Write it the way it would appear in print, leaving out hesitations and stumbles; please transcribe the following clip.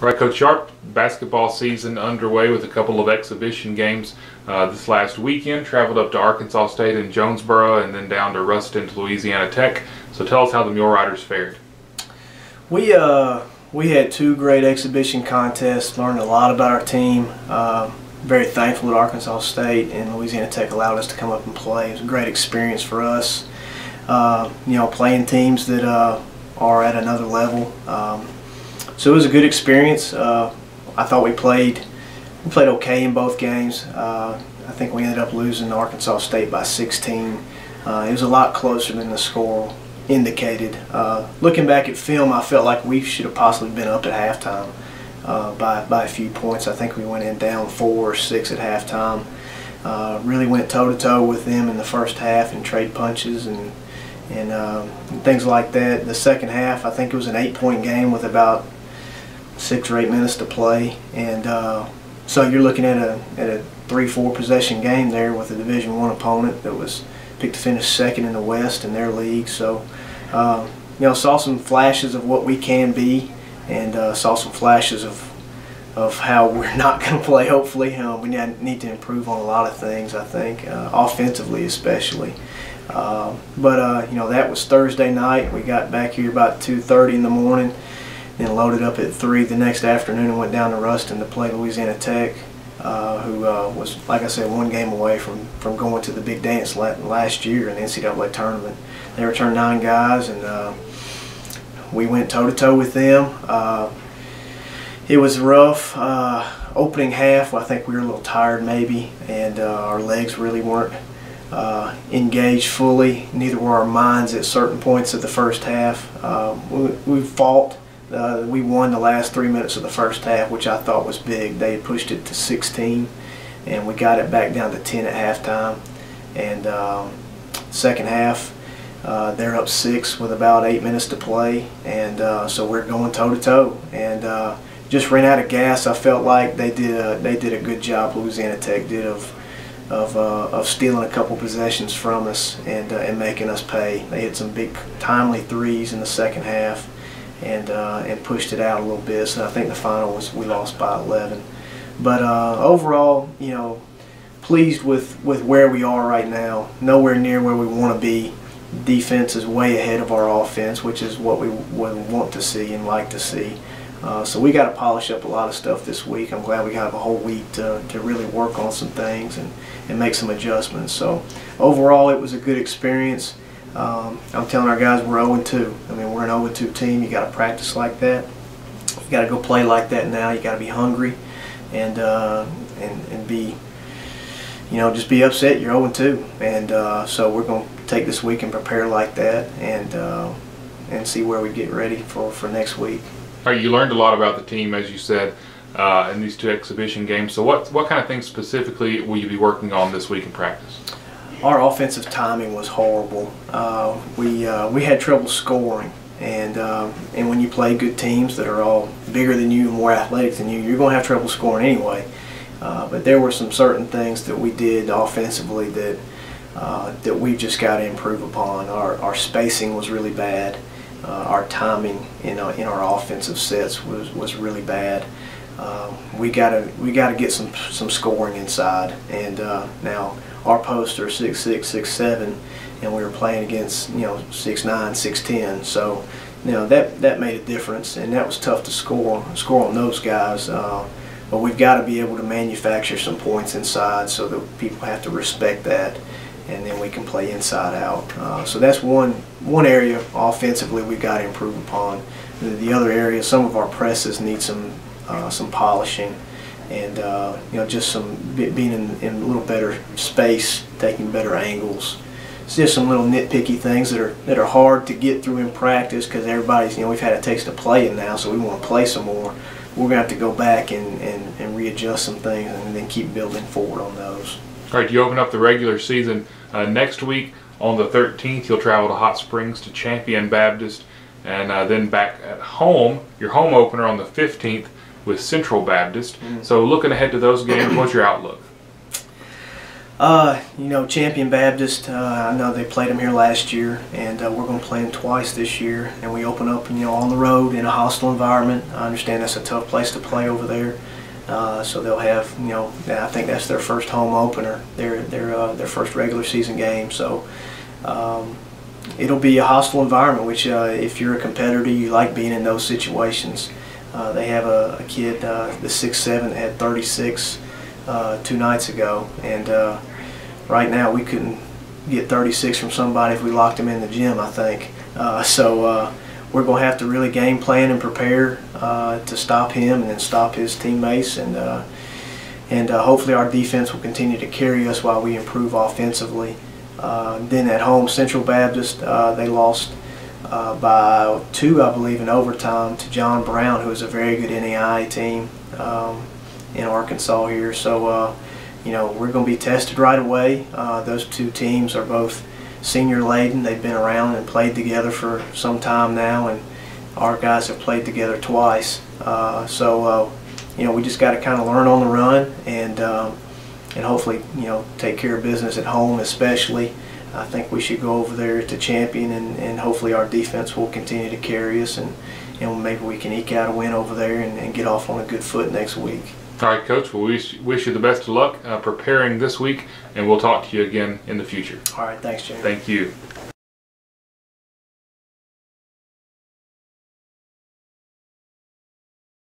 All right, Coach Sharp, basketball season underway with a couple of exhibition games this last weekend. Traveled up to Arkansas State and Jonesboro and then down to Ruston to Louisiana Tech. So tell us how the Mule Riders fared. We had two great exhibition contests, learned a lot about our team. Very thankful that Arkansas State and Louisiana Tech allowed us to come up and play. It was a great experience for us. Playing teams that are at another level. So it was a good experience. I thought we played okay in both games. I think we ended up losing to Arkansas State by 16. It was a lot closer than the score indicated. Looking back at film, I felt like we should have possibly been up at halftime by a few points. I think we went in down 4 or 6 at halftime. Really went toe-to-toe with them in the first half and trade punches and things like that. The second half, I think it was an 8-point game with about 6 or 8 minutes to play, and so you're looking at a 3-4 possession game there with a Division I opponent that was picked to finish second in the West in their league. So saw some flashes of what we can be, and saw some flashes of how we're not going to play. Hopefully, we need to improve on a lot of things. I think offensively, especially. That was Thursday night. We got back here about 2:30 in the morning. Then loaded up at 3 the next afternoon and went down to Ruston to play Louisiana Tech, who was, like I said, one game away from going to the big dance last year in the NCAA tournament. They returned 9 guys, and we went toe-to-toe with them. It was rough. Opening half, I think we were a little tired maybe, and our legs really weren't engaged fully. Neither were our minds at certain points of the first half. We fought. We won the last 3 minutes of the first half, which I thought was big. They had pushed it to 16, and we got it back down to 10 at halftime. And second half, they're up 6 with about 8 minutes to play, and so we're going toe-to-toe. And just ran out of gas. I felt like they did a good job. Louisiana Tech did of stealing a couple possessions from us and making us pay. They hit some big timely threes in the second half. And pushed it out a little bit. So I think the final was we lost by 11. But overall, pleased with where we are right now. Nowhere near where we want to be. Defense is way ahead of our offense, which is what we want to see and like to see. So we got to polish up a lot of stuff this week. I'm glad we have a whole week to really work on some things and make some adjustments. So overall, it was a good experience. I'm telling our guys we're 0-2. I mean, we're an 0-2 team. You got to practice like that. You got to go play like that now. You got to be hungry and be, just be upset. You're 0-2, and so we're going to take this week and prepare like that, and see where we get ready for next week. All right, you learned a lot about the team, as you said, in these 2 exhibition games. So what kind of things specifically will you be working on this week in practice? Our offensive timing was horrible. We had trouble scoring, and when you play good teams that are all bigger than you and more athletic than you're going to have trouble scoring anyway. But there were some certain things that we did offensively that we've just got to improve upon. Our spacing was really bad. Our timing in our offensive sets was really bad. We got to get some scoring inside, and now. Our posts are 6'6", 6'7", and we were playing against 6'9", 6'10". So that made a difference, and that was tough to score on those guys. But we've got to be able to manufacture some points inside so that people have to respect that, and then we can play inside out. So that's one area offensively we've got to improve upon. The other area, some of our presses need some polishing. And just some being in a little better space, taking better angles. It's just some little nitpicky things that are hard to get through in practice because everybody's we've had a taste of playing now, so we want to play some more. We're gonna have to go back and readjust some things and then keep building forward on those. All right, you open up the regular season next week on the 13th. You'll travel to Hot Springs to Champion Baptist, and then back at home, your home opener on the 15th. With Central Baptist. So looking ahead to those games, what's your outlook? You know, Champion Baptist, I know they played them here last year, and we're going to play them twice this year. And we open up, you know, on the road in a hostile environment. I understand that's a tough place to play over there. So they'll have, you know, I think that's their first home opener, their first regular season game. So it'll be a hostile environment, which if you're a competitor, you like being in those situations. They have a kid, the 6'7", that had 36 2 nights ago, and right now we couldn't get 36 from somebody if we locked him in the gym, I think. So we're going to have to really game plan and prepare to stop him and then stop his teammates, and hopefully our defense will continue to carry us while we improve offensively. Then at home, Central Baptist, they lost by 2, I believe, in overtime to John Brown, who is a very good NAIA team in Arkansas here. So you know, we're going to be tested right away. Those two teams are both senior laden. They've been around and played together for some time now, and our guys have played together twice. So you know, we just got to kind of learn on the run, and hopefully, you know, take care of business at home especially. I think we should go over there to Champion, and hopefully our defense will continue to carry us, and maybe we can eke out a win over there and get off on a good foot next week. All right, Coach. Well, we wish you the best of luck preparing this week, and we'll talk to you again in the future. All right. Thanks, Jamie. Thank you.